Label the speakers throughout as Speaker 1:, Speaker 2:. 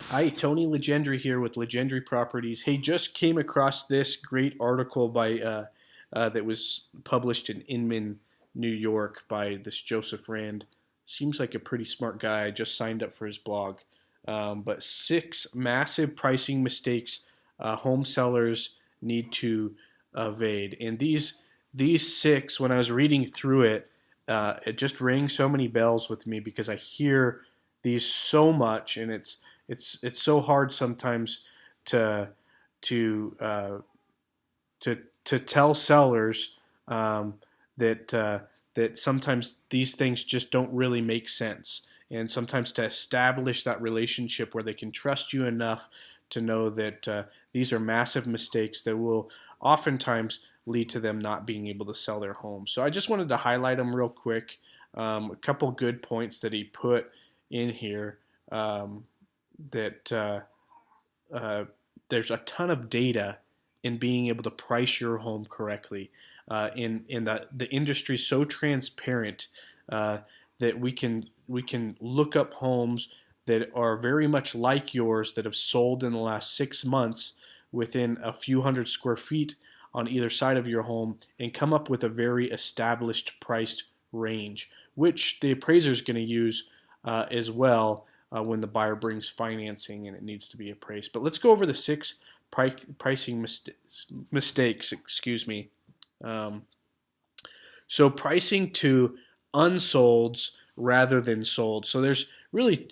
Speaker 1: Hi, Tony Legendry here with Legendry Properties. Hey, just came across this great article by that was published in Inman, New York, by this Joseph Rand. Seems like a pretty smart guy. I just signed up for his blog. But six massive pricing mistakes home sellers need to evade, and these six, when I was reading through it, it just rang so many bells with me because I hear these so much, and it's so hard sometimes to to uh, to tell sellers that that sometimes these things just don't really make sense, and sometimes to establish that relationship where they can trust you enough to know that these are massive mistakes that will oftentimes lead to them not being able to sell their home. So I just wanted to highlight them real quick. A couple good points that he put in here. That uh, there's a ton of data in being able to price your home correctly. In the industry is so transparent that we can look up homes that are very much like yours that have sold in the last 6 months within a few hundred square feet on either side of your home and come up with a very established priced range, which the appraiser is going to use as well when the buyer brings financing and it needs to be appraised. But let's go over the six pricing mistakes. Excuse me. Um, so pricing to unsolds rather than sold. So there's really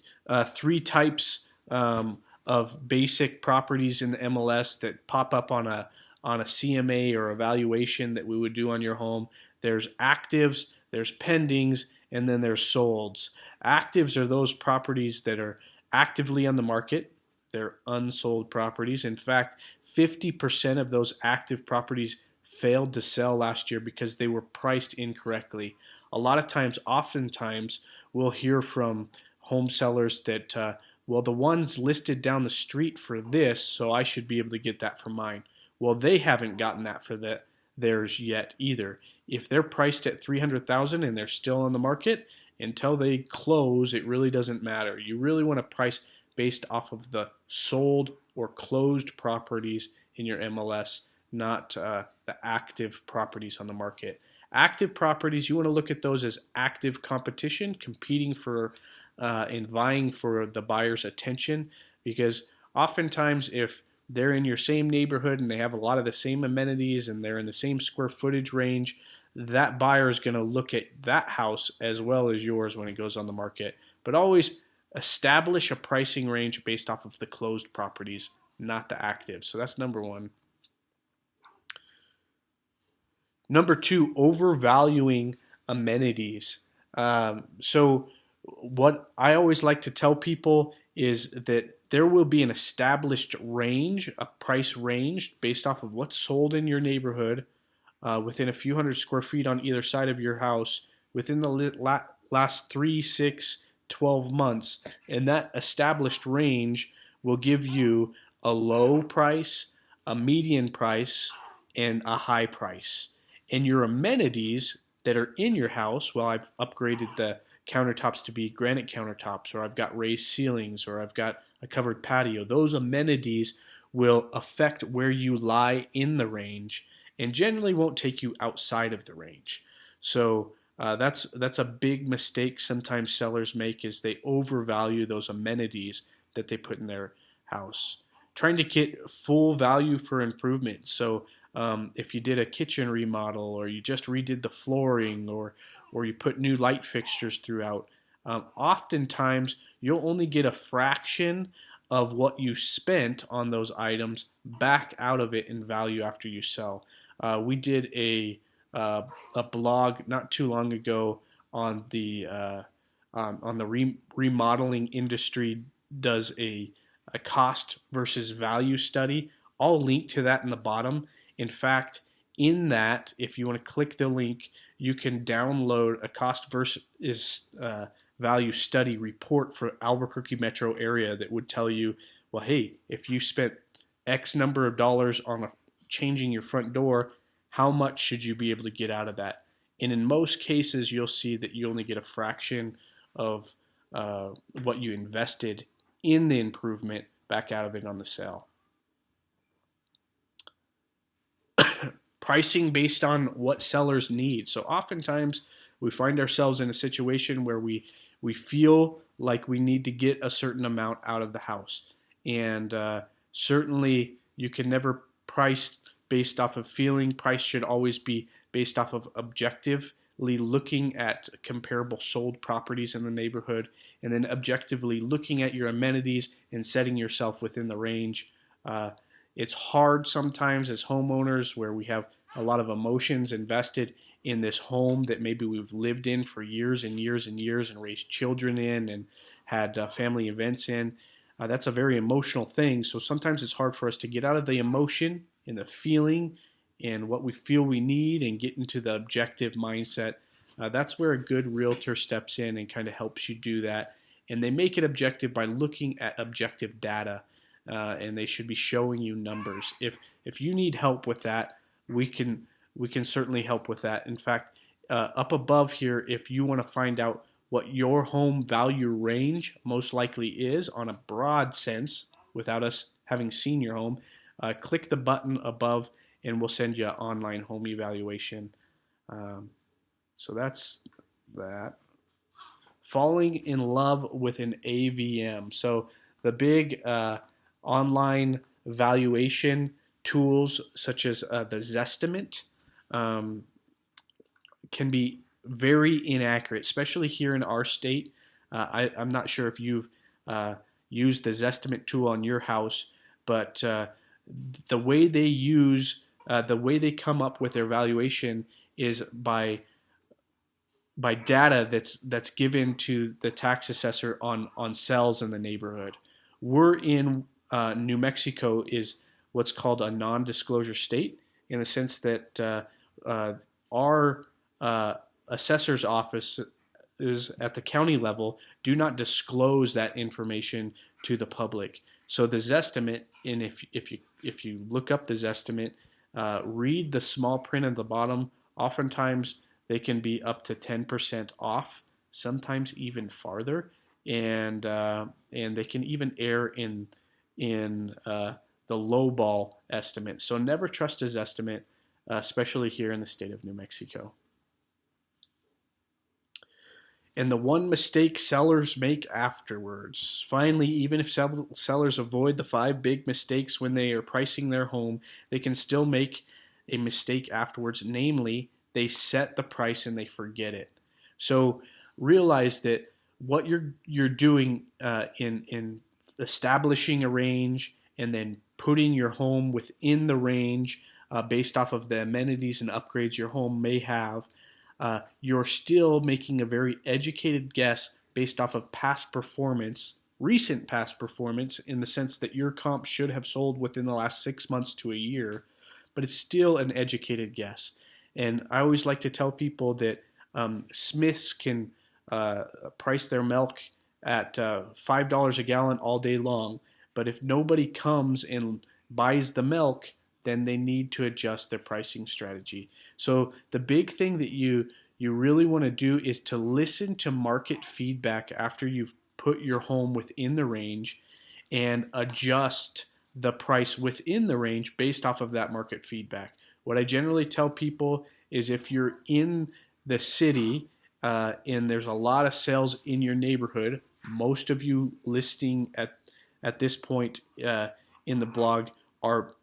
Speaker 1: three types of basic properties in the MLS that pop up on a CMA or evaluation that we would do on your home. There's actives, there's pendings, and then there's solds. Actives are those properties that are actively on the market. They're unsold properties. In fact, 50% of those active properties failed to sell last year because they were priced incorrectly. A lot of times, oftentimes, we'll hear from home sellers that, well, the one's listed down the street for this, so I should be able to get that for mine. Well, they haven't gotten that for theirs yet either. If they're priced at $300,000 and they're still on the market, until they close, it really doesn't matter. You really want to price based off of the sold or closed properties in your MLS, not the active properties on the market. Active properties, you want to look at those as active competition, competing for and vying for the buyer's attention, because oftentimes if they're in your same neighborhood and they have a lot of the same amenities and they're in the same square footage range, that buyer is going to look at that house as well as yours when it goes on the market. But always establish a pricing range based off of the closed properties, not the active. So that's number one. Number two, overvaluing amenities. So what I always like to tell people is that there will be an established range, a price range based off of what's sold in your neighborhood within a few hundred square feet on either side of your house within the last 3, 6, 12 months. And that established range will give you a low price, a median price, and a high price. And your amenities that are in your house, well, I've upgraded the countertops to be granite countertops, or I've got raised ceilings, or I've got a covered patio. Those amenities will affect where you lie in the range and generally won't take you outside of the range. So that's a big mistake sometimes sellers make, is they overvalue those amenities that they put in their house. Trying to get full value for improvement. So if you did a kitchen remodel, or you just redid the flooring, or you put new light fixtures throughout, oftentimes you'll only get a fraction of what you spent on those items back out of it in value after you sell. We did a blog not too long ago on the remodeling industry does a cost versus value study. I'll link to that in the bottom. In fact, in that, if you want to click the link, you can download a cost versus value study report for Albuquerque metro area that would tell you, well, hey, if you spent X number of dollars on changing your front door, how much should you be able to get out of that? And in most cases, you'll see that you only get a fraction of what you invested in the improvement back out of it on the sale. Pricing based on what sellers need. So oftentimes we find ourselves in a situation where we feel like we need to get a certain amount out of the house. And certainly you can never price based off of feeling. Price should always be based off of objectively looking at comparable sold properties in the neighborhood, and then objectively looking at your amenities and setting yourself within the range. It's hard sometimes as homeowners where we have a lot of emotions invested in this home that maybe we've lived in for years and years and years and raised children in and had family events in. That's a very emotional thing. So sometimes it's hard for us to get out of the emotion and the feeling and what we feel we need and get into the objective mindset. That's where a good realtor steps in and kind of helps you do that. And they make it objective by looking at objective data. And they should be showing you numbers. If you need help with that, we can certainly help with that. In fact, up above here, if you want to find out what your home value range most likely is on a broad sense, without us having seen your home, click the button above, and we'll send you an online home evaluation. So that's that. Falling in love with an AVM. So the big online valuation tools such as the Zestimate can be very inaccurate, especially here in our state. I'm not sure if you've used the Zestimate tool on your house, but the way they come up with their valuation is by data that's given to the tax assessor on sales in the neighborhood. We're in New Mexico is what's called a non-disclosure state, in the sense that our assessor's office is at the county level do not disclose that information to the public. So the Zestimate, and if you look up the Zestimate, read the small print at the bottom. Oftentimes they can be up to 10% off, sometimes even farther, and they can even err in the lowball estimate. So never trust a Zestimate, especially here in the state of New Mexico. And the one mistake sellers make afterwards. Finally, even if sellers avoid the 5 big mistakes when they are pricing their home, they can still make a mistake afterwards. Namely, they set the price and they forget it. So realize that what you're doing in establishing a range and then putting your home within the range based off of the amenities and upgrades your home may have, you're still making a very educated guess based off of past performance, recent past performance, in the sense that your comp should have sold within the last 6 months to a year, but it's still an educated guess. And I always like to tell people that Smiths can price their milk at $5 a gallon all day long, but if nobody comes and buys the milk, then they need to adjust their pricing strategy. So the big thing that you really want to do is to listen to market feedback after you've put your home within the range and adjust the price within the range based off of that market feedback. What I generally tell people is if you're in the city and there's a lot of sales in your neighborhood, most of you listing at this point in the blog are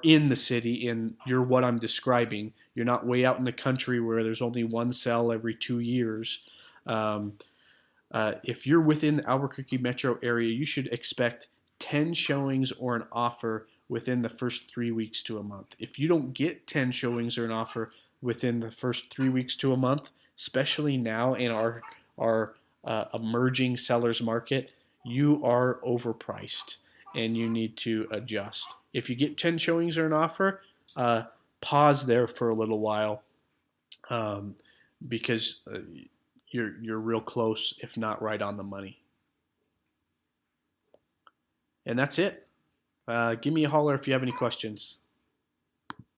Speaker 1: in the city, and you're what I'm describing. You're not way out in the country where there's only one sale every 2 years. If you're within the Albuquerque metro area, you should expect 10 showings or an offer within the first 3 weeks to a month. If you don't get 10 showings or an offer within the first 3 weeks to a month, especially now in our emerging sellers market, you are overpriced and you need to adjust. If you get 10 showings or an offer, pause there for a little while because you're real close, if not right on the money. And that's it. Give me a holler if you have any questions.